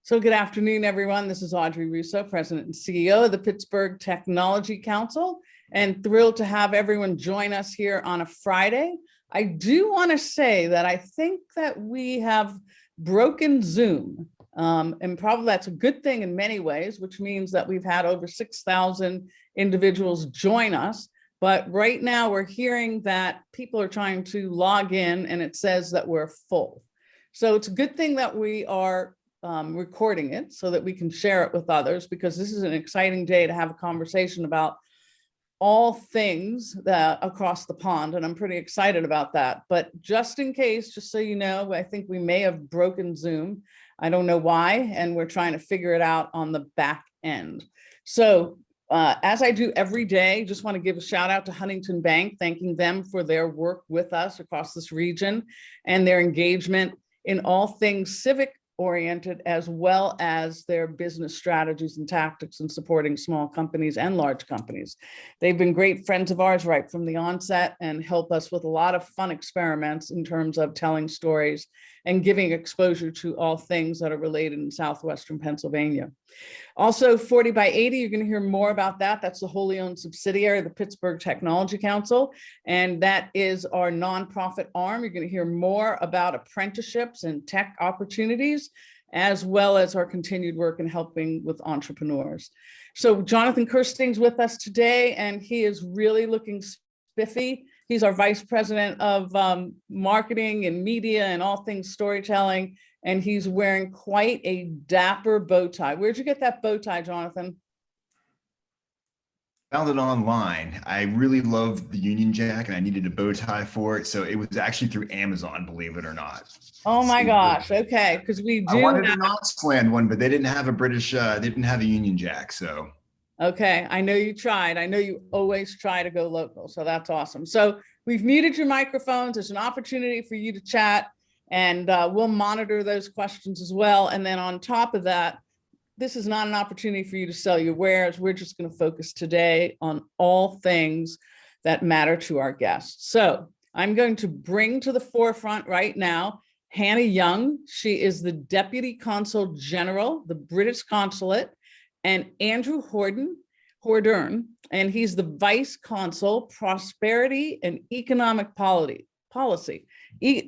So good afternoon, everyone. This is Audrey Russo, President and CEO of the Pittsburgh Technology Council, and thrilled to have everyone join us here on a Friday. I do want to say that I think that we have broken Zoom, and probably that's a good thing in many ways, which means that we've had over 6,000 individuals join us. But right now we're hearing that people are trying to log in and it says that we're full. So it's a good thing that we are recording it so that we can share it with others, because this is an exciting day to have a conversation about all things that across the pond, and I'm pretty excited about that. But just in case, just so you know, I think we may have broken Zoom. I don't know why, and we're trying to figure it out on the back end. So as I do every day, just want to give a shout out to Huntington Bank, thanking them for their work with us across this region and their engagement in all things civic oriented, as well as their business strategies and tactics in supporting small companies and large companies. They've been great friends of ours right from the onset and help us with a lot of fun experiments in terms of telling stories and giving exposure to all things that are related in Southwestern Pennsylvania. Also, 40 by 80, you're going to hear more about that. That's the wholly owned subsidiary of the Pittsburgh Technology Council, and that is our nonprofit arm. You're going to hear more about apprenticeships and tech opportunities, as well as our continued work in helping with entrepreneurs. So Jonathan Kirsting's with us today, and he is really looking spiffy. He's our Vice President of Marketing and Media and all things storytelling. And he's wearing quite a dapper bow tie. Where'd you get that bow tie, Jonathan? Found it online. I really loved the Union Jack and I needed a bow tie for it. So it was actually through Amazon, believe it or not. Oh my gosh. Okay. Because we do. I wanted a Knotsland one, but they didn't have a British, they didn't have a Union Jack. So. Okay. I know you tried. I know you always try to go local. So that's awesome. So we've muted your microphones. There's an opportunity for you to chat. And we'll monitor those questions as well. And then on top of that, this is not an opportunity for you to sell your wares. We're just going to focus today on all things that matter to our guests. So I'm going to bring to the forefront right now Hannah Young. She is the Deputy Consul General, the British Consulate, and Andrew Hordern, and he's the Vice Consul, Prosperity and Economic Policy.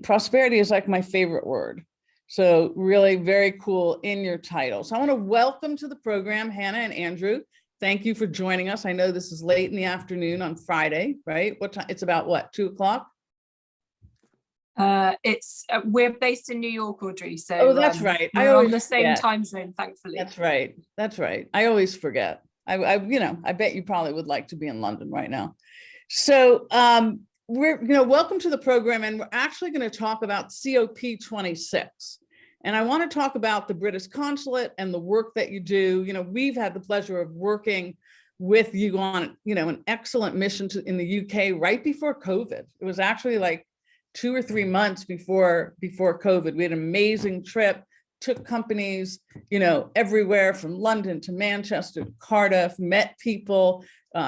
Prosperity is like my favorite word. So really very cool in your title. So I want to welcome to the program, Hannah and Andrew. Thank you for joining us. I know this is late in the afternoon on Friday, right? What time? It's about what, 2 o'clock? We're based in New York, Audrey. So oh, that's right. We're on the same time zone, thankfully. That's right. That's right. I always forget. I bet you probably would like to be in London right now. So welcome to the program, and we're actually going to talk about COP26. And I want to talk about the British Consulate and the work that you do. We've had the pleasure of working with you on, an excellent mission in the UK right before COVID. It was actually like 2 or 3 months before COVID. We had an amazing trip, took companies, everywhere from London to Manchester, to Cardiff, met people,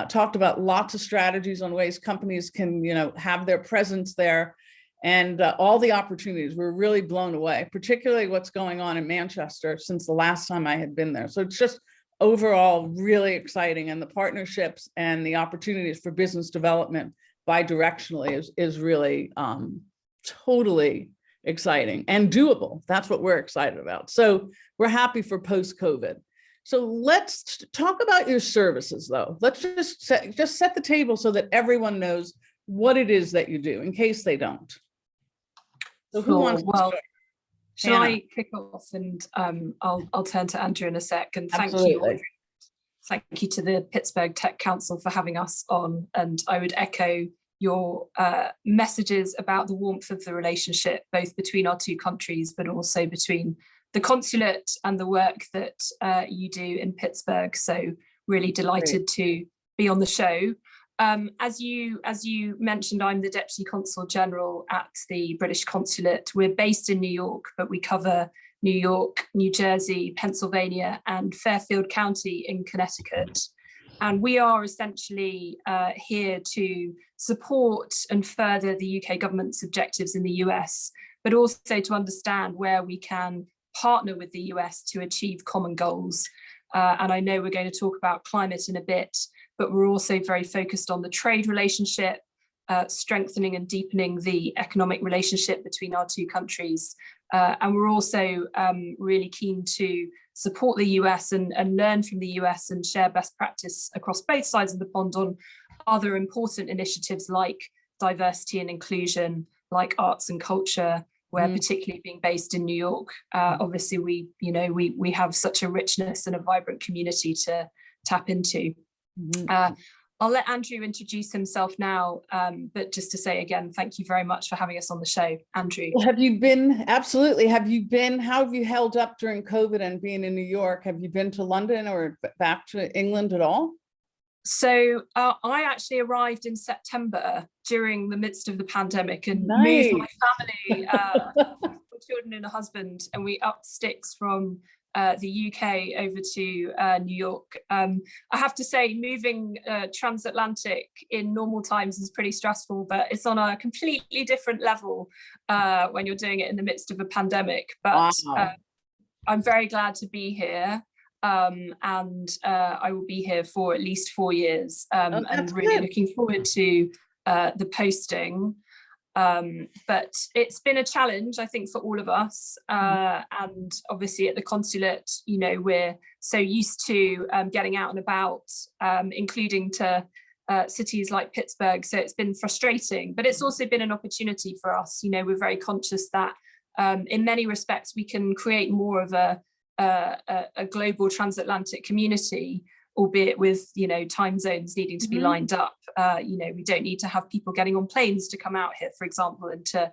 talked about lots of strategies on ways companies can, have their presence there, and all the opportunities. We're really blown away, particularly what's going on in Manchester since the last time I had been there. So it's just overall really exciting, and the partnerships and the opportunities for business development bi-directionally is really totally exciting and doable. That's what we're excited about. So we're happy for post-COVID. So let's talk about your services, though. Let's just set the table so that everyone knows what it is that you do, in case they don't. So who wants to start? Shall I kick off, and I'll turn to Andrew in a sec. And thank Absolutely. you, Audrey. Thank you to the Pittsburgh Tech Council for having us on. And I would echo your messages about the warmth of the relationship, both between our two countries, but also between the consulate and the work that you do in Pittsburgh. So really delighted to be on the show. As you mentioned, I'm the Deputy Consul General at the British Consulate. We're based in New York, but we cover New York, New Jersey, Pennsylvania, and Fairfield County in Connecticut. And we are essentially here to support and further the UK government's objectives in the US, but also to understand where we can partner with the US to achieve common goals. And I know we're going to talk about climate in a bit, but we're also very focused on the trade relationship, strengthening and deepening the economic relationship between our two countries. And we're also really keen to support the US and learn from the US and share best practice across both sides of the pond on other important initiatives like diversity and inclusion, like arts and culture, where particularly being based in New York, obviously we have such a richness and a vibrant community to tap into. I'll let Andrew introduce himself now, but just to say again, thank you very much for having us on the show, Andrew. Well, how have you held up during COVID and being in New York? Have you been to London or back to England at all? So I actually arrived in September during the midst of the pandemic and moved my family, my children and a husband, and we upped sticks from the UK over to New York. I have to say, moving transatlantic in normal times is pretty stressful, but it's on a completely different level when you're doing it in the midst of a pandemic. But I'm very glad to be here. And I will be here for at least 4 years, and really looking forward to the posting. But it's been a challenge, I think, for all of us. And obviously at the consulate, we're so used to getting out and about, including to cities like Pittsburgh. So it's been frustrating, but it's also been an opportunity for us. We're very conscious that in many respects, we can create more of a global transatlantic community, albeit with time zones needing to be lined up. We don't need to have people getting on planes to come out here, for example, and to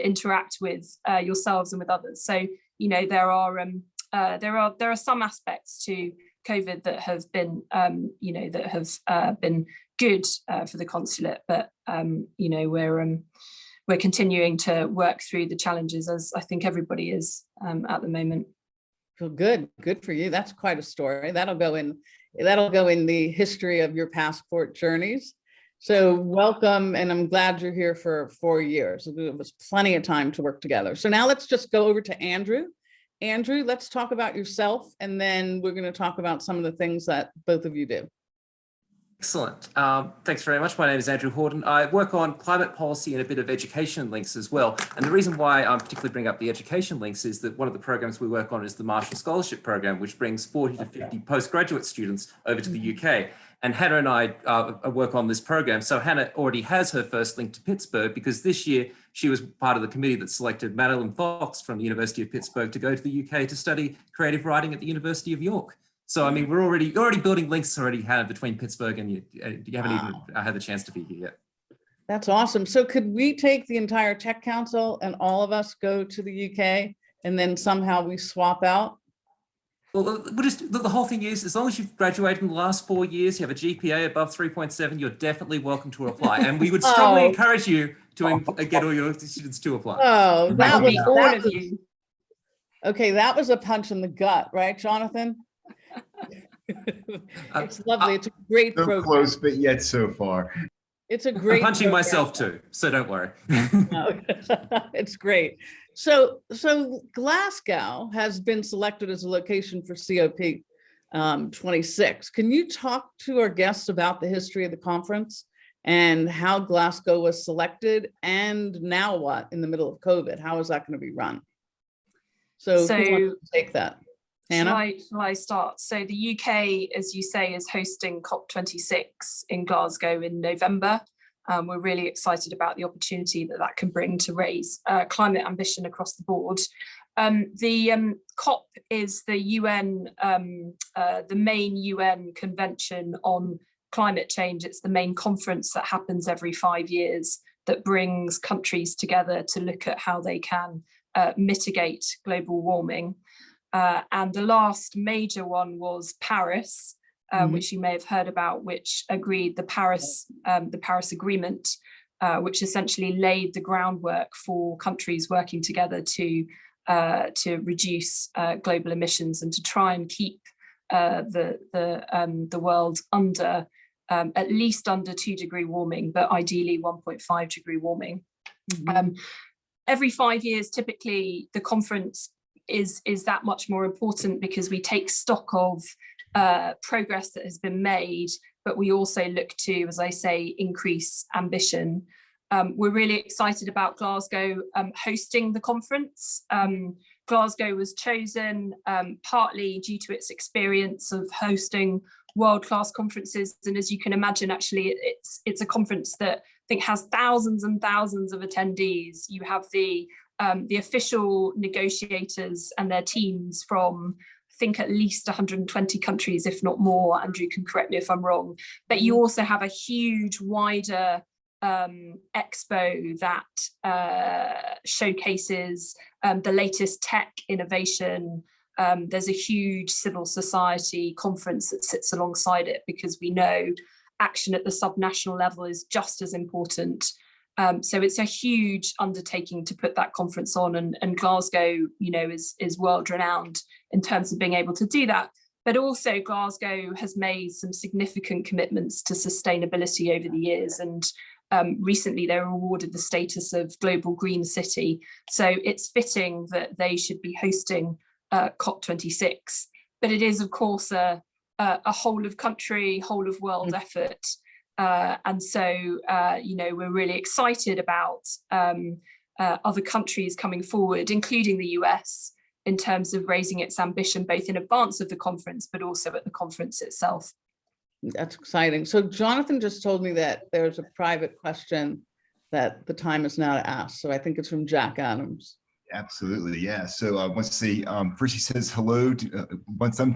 interact with yourselves and with others. So there are some aspects to COVID that have been been good for the consulate, but we're continuing to work through the challenges, as I think everybody is at the moment. Well, good for you. That's quite a story. That'll go in the history of your passport journeys. So welcome, and I'm glad you're here for 4 years. It was plenty of time to work together. So now let's just go over to Andrew. Andrew, let's talk about yourself, and then we're going to talk about some of the things that both of you do. Excellent. Thanks very much. My name is Andrew Horton. I work on climate policy and a bit of education links as well. And the reason why I particularly bring up the education links is that one of the programs we work on is the Marshall Scholarship Program, which brings 40 to 50 postgraduate students over to the UK. And Hannah and I work on this program. So Hannah already has her first link to Pittsburgh, because this year she was part of the committee that selected Madeline Fox from the University of Pittsburgh to go to the UK to study creative writing at the University of York. So, I mean, we're already building links Hannah, between Pittsburgh and you haven't even had the chance to be here yet. That's awesome. So could we take the entire Tech Council and all of us go to the UK and then somehow we swap out? Well, the whole thing is, as long as you've graduated in the last 4 years, you have a GPA above 3.7, you're definitely welcome to apply. And we would strongly encourage you to get all your students to apply. Oh, that was all of you. Okay, that was a punch in the gut, right, Jonathan? It's lovely. It's a great So program. close, but yet so far. It's a great I'm punching program. myself too, so don't worry. No, it's great. So Glasgow has been selected as a location for COP26. Can you talk to our guests about the history of the conference and how Glasgow was selected, and now what in the middle of COVID? How is that going to be run? So who wants to take that? Hannah? Shall I start? So the UK, as you say, is hosting COP26 in Glasgow in November. We're really excited about the opportunity that can bring to raise climate ambition across the board. The COP is the UN, the main UN convention on climate change. It's the main conference that happens every 5 years that brings countries together to look at how they can mitigate global warming. And the last major one was Paris, which you may have heard about, which agreed the Paris Agreement, which essentially laid the groundwork for countries working together to reduce global emissions and to try and keep the world under at least under 2-degree warming, but ideally 1.5-degree warming. Every 5 years, typically, the conference is that much more important, because we take stock of progress that has been made, but we also look to, as I say, increase ambition. We're really excited about Glasgow hosting the conference. Glasgow was chosen partly due to its experience of hosting world-class conferences, and as you can imagine, actually it's a conference that I think has thousands and thousands of attendees. You have the official negotiators and their teams from, I think, at least 120 countries, if not more. Andrew can correct me if I'm wrong, but you also have a huge wider expo that showcases the latest tech innovation. There's a huge civil society conference that sits alongside it, because we know action at the subnational level is just as important. So it's a huge undertaking to put that conference on, and Glasgow, is world renowned in terms of being able to do that. But also Glasgow has made some significant commitments to sustainability over the years, and recently they were awarded the status of Global Green City. So it's fitting that they should be hosting COP26. But it is, of course, a whole of country, whole of world effort. And so, we're really excited about other countries coming forward, including the US, in terms of raising its ambition, both in advance of the conference, but also at the conference itself. That's exciting. So Jonathan just told me that there's a private question that the time is now to ask. So I think it's from Jack Adams. Absolutely, yeah. So I want to say, first he says hello to,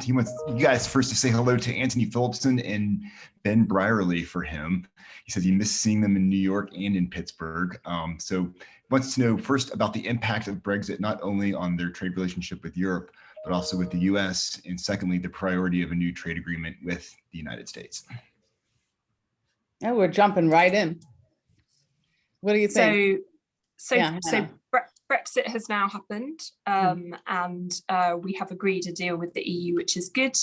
he wants you guys first to say hello to Anthony Phillipson and Ben Brierley for him. He says he missed seeing them in New York and in Pittsburgh. So wants to know first about the impact of Brexit, not only on their trade relationship with Europe, but also with the US, and secondly, the priority of a new trade agreement with the United States. Yeah, we're jumping right in. What do you think? So Brexit has now happened, and we have agreed a deal with the EU, which is good.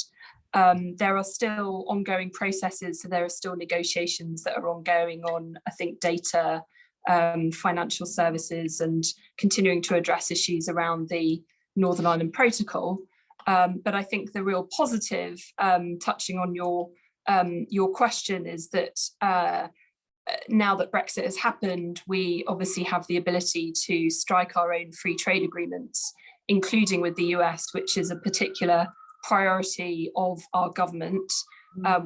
There are still ongoing processes, so there are still negotiations that are ongoing on, I think, data, financial services, and continuing to address issues around the Northern Ireland Protocol. But I think the real positive, touching on your question, is that now that Brexit has happened, we obviously have the ability to strike our own free trade agreements, including with the US, which is a particular priority of our government.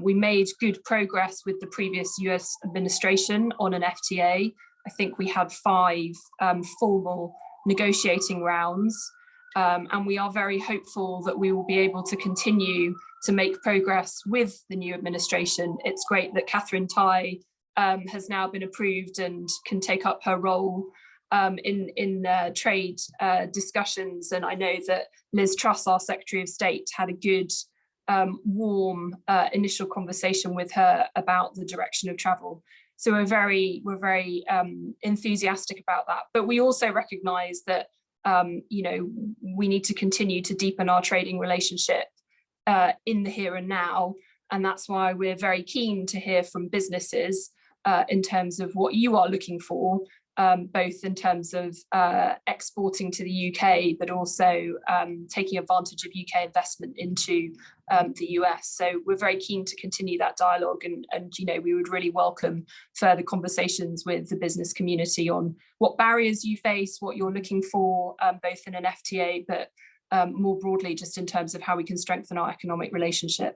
We made good progress with the previous US administration on an FTA. I think we had 5 formal negotiating rounds, and we are very hopeful that we will be able to continue to make progress with the new administration. It's great that Catherine Tai has now been approved and can take up her role in trade discussions. And I know that Liz Truss, our Secretary of State, had a good, warm initial conversation with her about the direction of travel. So we're very enthusiastic about that. But we also recognise that we need to continue to deepen our trading relationship in the here and now, and that's why we're very keen to hear from businesses in terms of what you are looking for, both in terms of exporting to the UK, but also taking advantage of UK investment into the US. So we're very keen to continue that dialogue, and we would really welcome further conversations with the business community on what barriers you face, what you're looking for, both in an FTA, but more broadly, just in terms of how we can strengthen our economic relationship.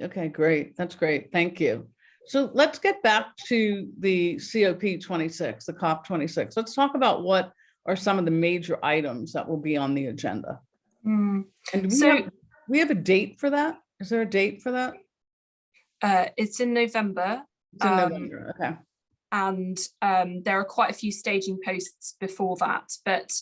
Okay, great. That's great. Thank you. So let's get back to the COP26, the COP26. Let's talk about what are some of the major items that will be on the agenda. And we have a date for that? Is there a date for that? It's in November. It's in November, okay. And there are quite a few staging posts before that. But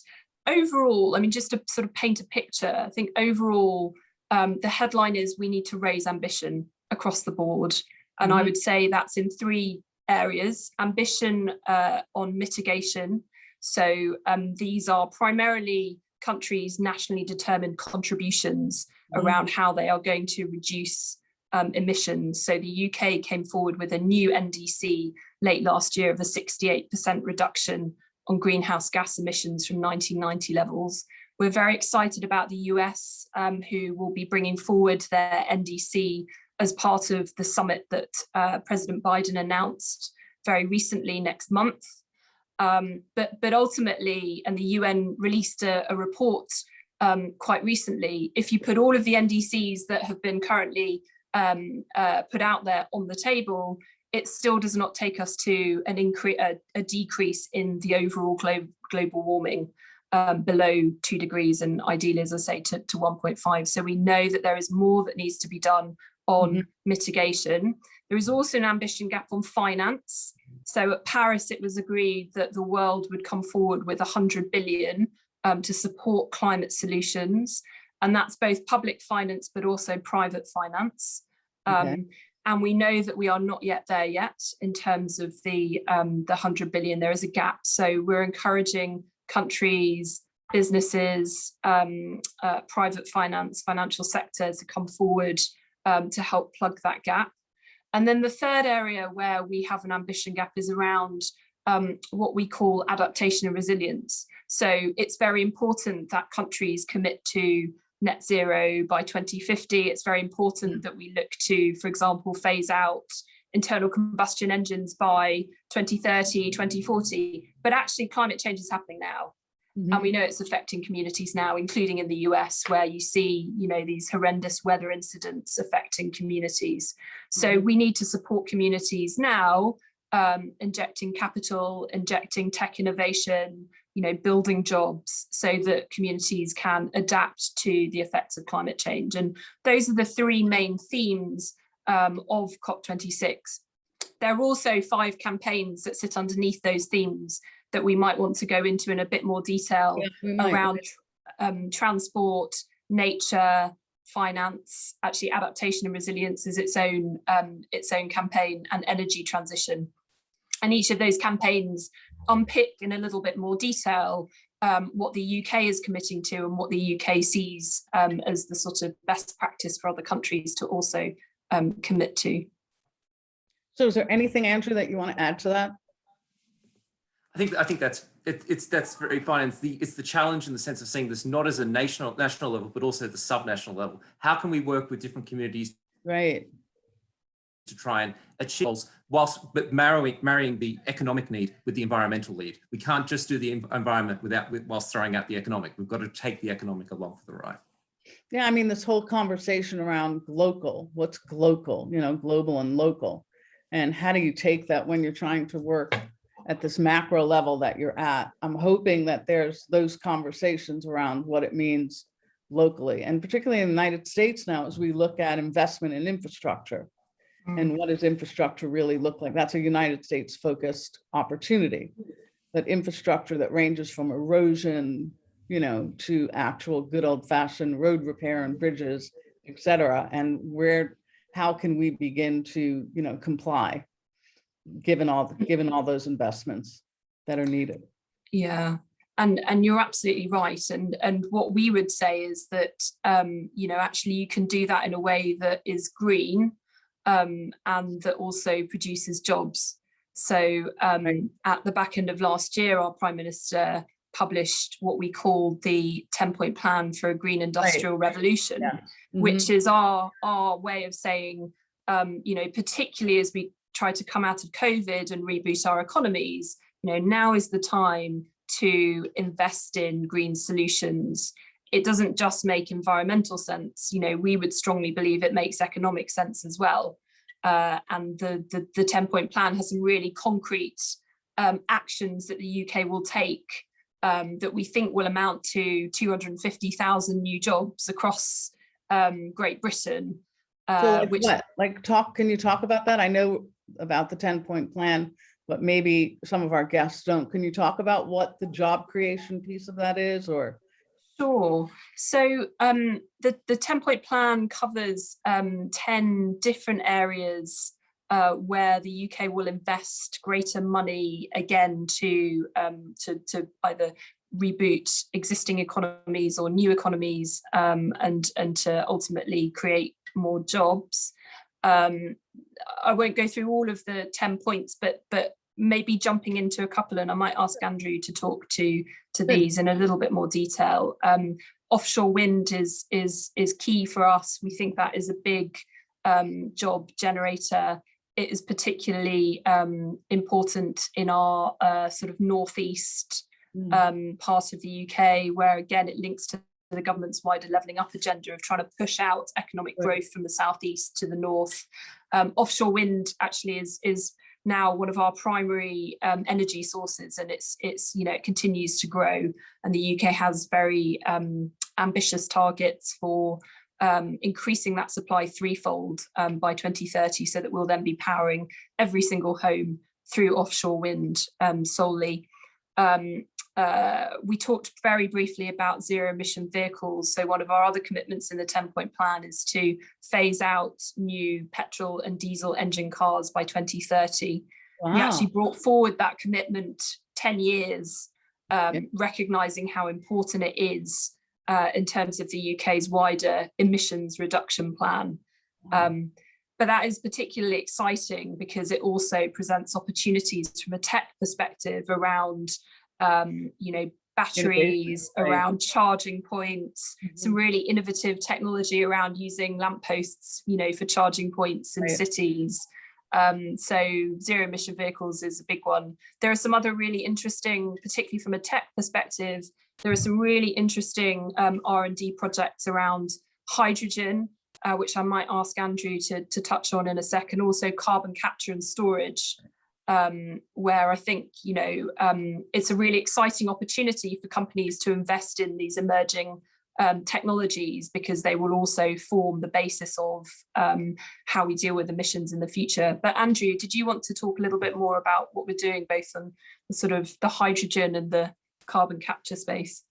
overall, I mean, just to sort of paint a picture, I think overall, the headline is we need to raise ambition across the board. And I would say that's in 3 areas. Ambition on mitigation. So these are primarily countries' nationally determined contributions around how they are going to reduce emissions. So the UK came forward with a new NDC late last year of a 68% reduction on greenhouse gas emissions from 1990 levels. We're very excited about the US, who will be bringing forward their NDC as part of the summit that President Biden announced very recently next month. But ultimately, and the UN released a report quite recently, if you put all of the NDCs that have been currently put out there on the table, it still does not take us to a decrease in the overall global warming below 2 degrees, and ideally, as I say, to 1.5. So we know that there is more that needs to be done on mitigation. There is also an ambition gap on finance. So at Paris, it was agreed that the world would come forward with 100 billion to support climate solutions. And that's both public finance, but also private finance. And we know that we are not yet there yet in terms of the 100 billion. There is a gap. So we're encouraging countries, businesses, private finance, financial sector to come forward to help plug that gap. And then the third area where we have an ambition gap is around what we call adaptation and resilience. So it's very important that countries commit to net zero by 2050. It's very important that we look to, for example, phase out internal combustion engines by 2030, 2040. But actually climate change is happening now. And we know it's affecting communities now, including in the US, where you see, these horrendous weather incidents affecting communities. So we need to support communities now, injecting capital, injecting tech innovation, building jobs so that communities can adapt to the effects of climate change. And those are the three main themes of COP26. There are also 5 campaigns that sit underneath those themes that we might want to go into in a bit more detail around transport, nature, finance. Actually, adaptation and resilience is its own campaign, and energy transition. And each of those campaigns unpick in a little bit more detail what the UK is committing to and what the UK sees as the sort of best practice for other countries to also commit to. So is there anything, Andrew, that you want to add to that? I think that's very fine. It's the challenge in the sense of seeing this not as a national level, but also the subnational level. How can we work with different communities, right, to try and achieve goals, but marrying the economic need with the environmental need? We can't just do the environment whilst throwing out the economic. We've got to take the economic along for the ride. Yeah, I mean, this whole conversation around local, what's local, global and local, and how do you take that when you're trying to work at this macro level that you're at? I'm hoping that there's those conversations around what it means locally, and particularly in the United States now, as we look at investment in infrastructure and what does infrastructure really look like? That's a United States focused opportunity, that infrastructure that ranges from erosion, to actual good old fashioned road repair and bridges, et cetera. And how can we begin to, comply? Given all those investments that are needed. Yeah, and you're absolutely right. And what we would say is that actually you can do that in a way that is green and that also produces jobs. So at the back end of last year, our Prime Minister published what we call the 10-point plan for a green industrial revolution, which is our way of saying, particularly as we try to come out of COVID and reboot our economies, now is the time to invest in green solutions. It doesn't just make environmental sense. We would strongly believe it makes economic sense as well. And the 10-point plan has some really concrete actions that the UK will take that we think will amount to 250,000 new jobs across Great Britain. So can you talk about that? I know about the 10-point plan, but maybe some of our guests don't. Can you talk about what the job creation piece of that is? Or Sure. So the 10-point plan covers 10 different areas where the UK will invest greater money again to either reboot existing economies or new economies and to ultimately create more jobs. I won't go through all of the 10 points, but maybe jumping into a couple, and I might ask Andrew to talk to these in a little bit more detail. Offshore wind is key for us. We think that is a big job generator. It is particularly important in our sort of northeast part of the UK, where again it links to the government's wider levelling up agenda of trying to push out economic growth from the southeast to the north. Offshore wind actually is now one of our primary energy sources, and it's it continues to grow, and the UK has very ambitious targets for increasing that supply threefold by 2030, so that we'll then be powering every single home through offshore wind solely. We talked very briefly about zero emission vehicles. So one of our other commitments in the 10-point plan is to phase out new petrol and diesel engine cars by 2030. Wow. We actually brought forward that commitment 10 years, recognising how important it is in terms of the UK's wider emissions reduction plan. But that is particularly exciting because it also presents opportunities from a tech perspective around batteries, around charging points, some really innovative technology around using lampposts, for charging points in cities. So zero emission vehicles is a big one. There are some other really interesting, particularly from a tech perspective, there are some really interesting R&D projects around hydrogen, which I might ask Andrew to touch on in a second, also carbon capture and storage, where I think, it's a really exciting opportunity for companies to invest in these emerging technologies, because they will also form the basis of how we deal with emissions in the future. But Andrew, did you want to talk a little bit more about what we're doing both on the sort of the hydrogen and the carbon capture space?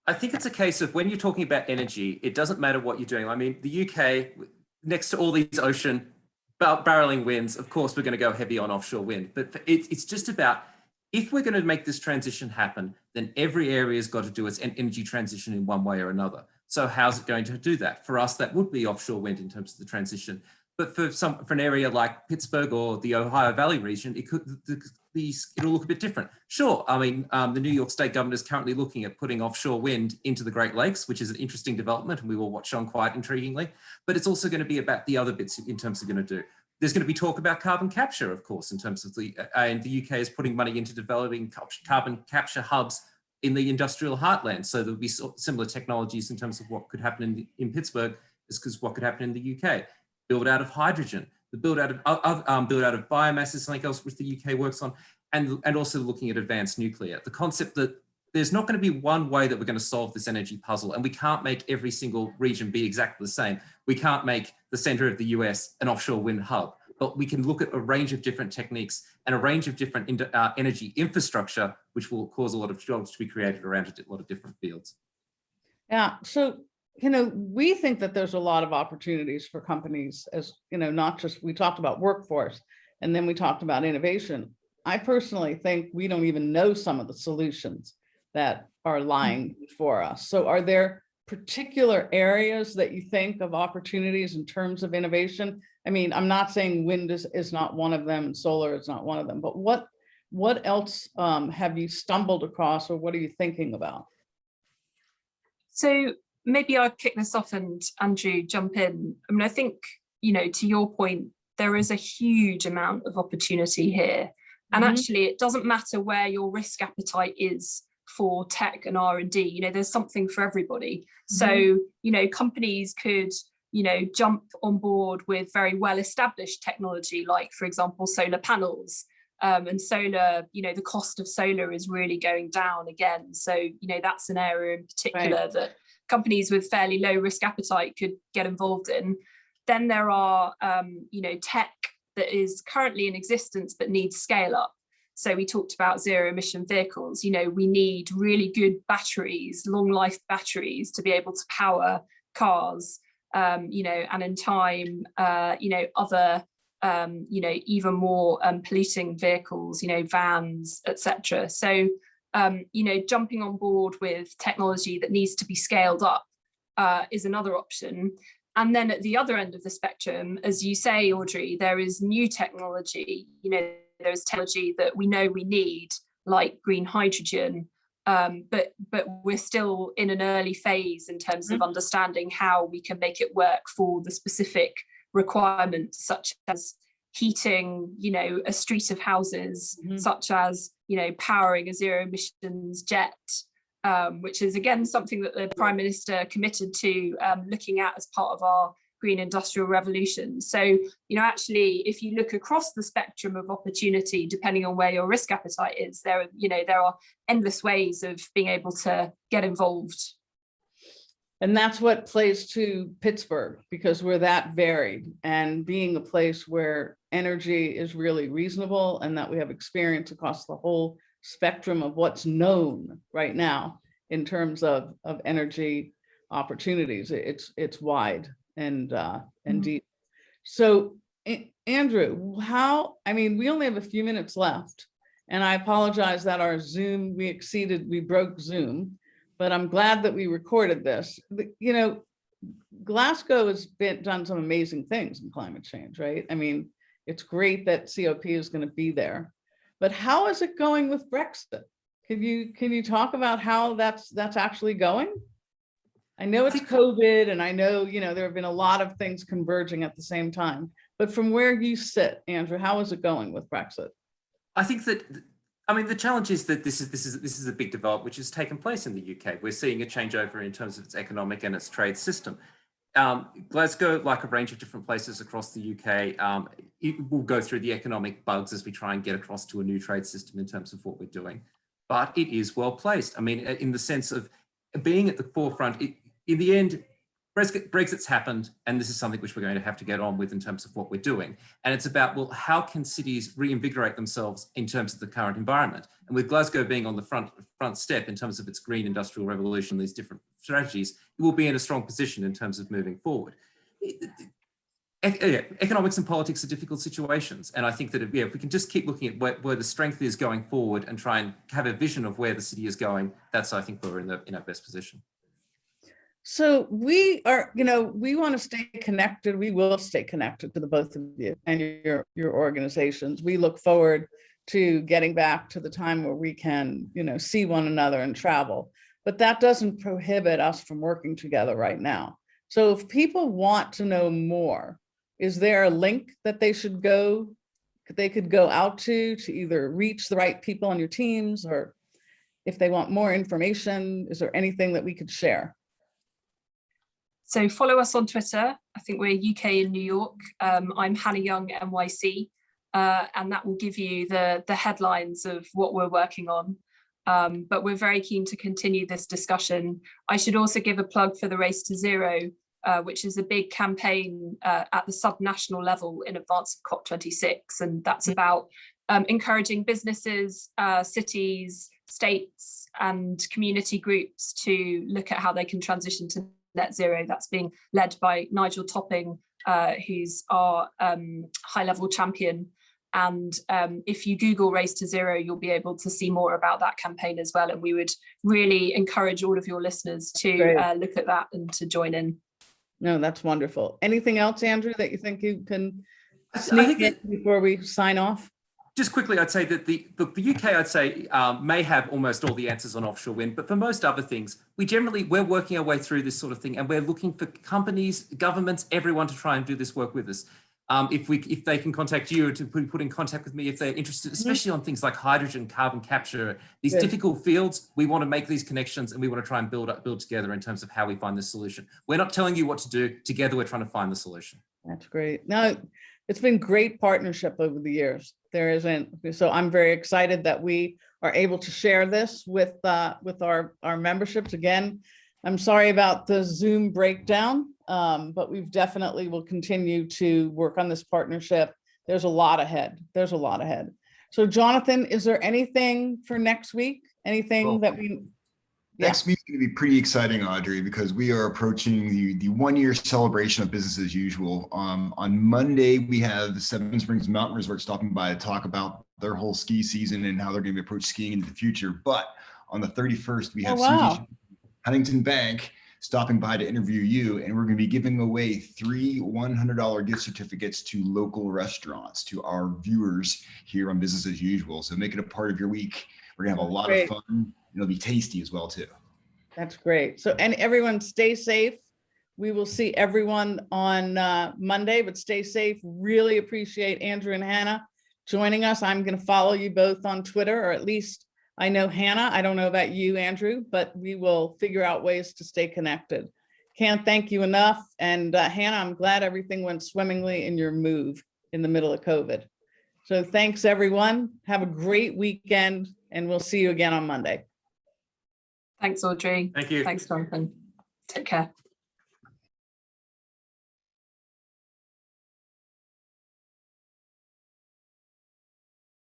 I think it's a case of when you're talking about energy, it doesn't matter what you're doing. I mean, the UK, next to all these ocean barreling winds, of course, we're going to go heavy on offshore wind. But it's just about, if we're going to make this transition happen, then every area has got to do its energy transition in one way or another. So how's it going to do that? For us, that would be offshore wind in terms of the transition. But for an area like Pittsburgh or the Ohio Valley region, it'll look a bit different. Sure, I mean, the New York State government is currently looking at putting offshore wind into the Great Lakes, which is an interesting development, and we will watch on quite intriguingly. But it's also going to be about the other bits in terms of going to do. There's going to be talk about carbon capture, of course, in terms of and the UK is putting money into developing carbon capture hubs in the industrial heartland. So there'll be similar technologies in terms of what could happen in Pittsburgh as because what could happen in the UK. Build out of hydrogen, the build out of biomass is something else which the UK works on, and also looking at advanced nuclear. The concept that there's not going to be one way that we're going to solve this energy puzzle, and we can't make every single region be exactly the same. We can't make the center of the US an offshore wind hub, but we can look at a range of different techniques and a range of different energy infrastructure, which will cause a lot of jobs to be created around a lot of different fields. Yeah, so we think that there's a lot of opportunities for companies, as not just, we talked about workforce and then we talked about innovation. I personally think we don't even know some of the solutions that are lying before us. So are there particular areas that you think of opportunities in terms of innovation? I mean, I'm not saying wind is not one of them and solar is not one of them, but what else have you stumbled across, or what are you thinking about? So maybe I'll kick this off and Andrew jump in. I mean, I think, to your point, there is a huge amount of opportunity here. And actually, it doesn't matter where your risk appetite is for tech and R&D, there's something for everybody. So, companies could, jump on board with very well-established technology, like, for example, solar panels. And solar, the cost of solar is really going down again. So, that's an area in particular that companies with fairly low risk appetite could get involved in. Then there are, tech that is currently in existence but needs scale up. So we talked about zero emission vehicles. We need really good batteries, long life batteries to be able to power cars, and in time, other, even more polluting vehicles, vans, etc. So, jumping on board with technology that needs to be scaled up is another option. And then at the other end of the spectrum, as you say, Audrey, there is new technology. there's technology that we know we need, like green hydrogen, but we're still in an early phase in terms of understanding how we can make it work for the specific requirements, such as heating, a street of houses, such as, powering a zero emissions jet, which is again something that the Prime Minister committed to looking at as part of our green industrial revolution. So, actually, if you look across the spectrum of opportunity, depending on where your risk appetite is, there are endless ways of being able to get involved. And that's what plays to Pittsburgh, because we're that varied, and being a place where energy is really reasonable and that we have experience across the whole spectrum of what's known right now in terms of energy opportunities. It's wide and deep. So Andrew, we only have a few minutes left, and I apologize that our Zoom, we broke Zoom, but I'm glad that we recorded this. Glasgow has done some amazing things in climate change, right? It's great that COP is going to be there, but how is it going with Brexit? Can you talk about how that's actually going? I know it's COVID, and I know, there have been a lot of things converging at the same time, but from where you sit, Andrew, how is it going with Brexit? I think that, the challenge is that this is a big development which has taken place in the UK. We're seeing a changeover in terms of its economic and its trade system. Glasgow, like a range of different places across the UK, it will go through the economic bugs as we try and get across to a new trade system in terms of what we're doing. But it is well placed. In the sense of being at the forefront, in the end, Brexit's happened, and this is something which we're going to have to get on with in terms of what we're doing. And it's about, well, how can cities reinvigorate themselves in terms of the current environment? And with Glasgow being on the front step in terms of its green industrial revolution, these different strategies, it will be in a strong position in terms of moving forward. Economics and politics are difficult situations. And I think that if we can just keep looking at where the strength is going forward and try and have a vision of where the city is going, I think we're in our best position. So we are, we want to stay connected. We will stay connected to the both of you and your organizations. We look forward to getting back to the time where we can, see one another and travel. But that doesn't prohibit us from working together right now. So if people want to know more, is there a link that they could go out to either reach the right people on your teams, or if they want more information, is there anything that we could share? So follow us on Twitter. I think we're UK in New York. I'm Hannah Young, NYC, and that will give you the headlines of what we're working on. But we're very keen to continue this discussion. I should also give a plug for the Race to Zero, which is a big campaign at the subnational level in advance of COP26. And that's about encouraging businesses, cities, states, and community groups to look at how they can transition to net zero. That's being led by Nigel Topping, who's our high-level champion. And if you Google Race to Zero, you'll be able to see more about that campaign as well. And we would really encourage all of your listeners to look at that and to join in. No, that's wonderful. Anything else, Andrew, that you think you can sneak in before we sign off? Just quickly, I'd say that the UK, may have almost all the answers on offshore wind, but for most other things, we're working our way through this sort of thing, and we're looking for companies, governments, everyone to try and do this work with us. If they can contact you, or to put in contact with me if they're interested, especially on things like hydrogen, carbon capture, these difficult fields, we want to make these connections, and we want to try and build together in terms of how we find this solution. We're not telling you what to do. Together, we're trying to find the solution. That's great. Now, it's been great partnership over the years. So I'm very excited that we are able to share this with our memberships. Again, I'm sorry about the Zoom breakdown, but we've definitely will continue to work on this partnership. There's a lot ahead. So Jonathan, is there anything for next week? Anything that we... Next week's going to be pretty exciting, Audrey, because we are approaching the 1-year celebration of business as usual. On Monday, we have the Seven Springs Mountain Resort stopping by to talk about their whole ski season and how they're going to approach skiing into the future. But on the 31st, we have Susie Huntington Bank stopping by to interview you. And we're going to be giving away 3 $100 gift certificates to local restaurants to our viewers here on Business as Usual. So make it a part of your week. We're going to have a lot Great. of fun. And it'll be tasty as well, too. That's great. So, and everyone stay safe. We will see everyone on Monday, but stay safe. Really appreciate Andrew and Hannah joining us. I'm going to follow you both on Twitter, or at least I know Hannah. I don't know about you, Andrew, but we will figure out ways to stay connected. Can't thank you enough. And Hannah, I'm glad everything went swimmingly in your move in the middle of COVID. So thanks, everyone. Have a great weekend, and we'll see you again on Monday. Thanks, Audrey. Thank you. Thanks, Jonathan. Take care.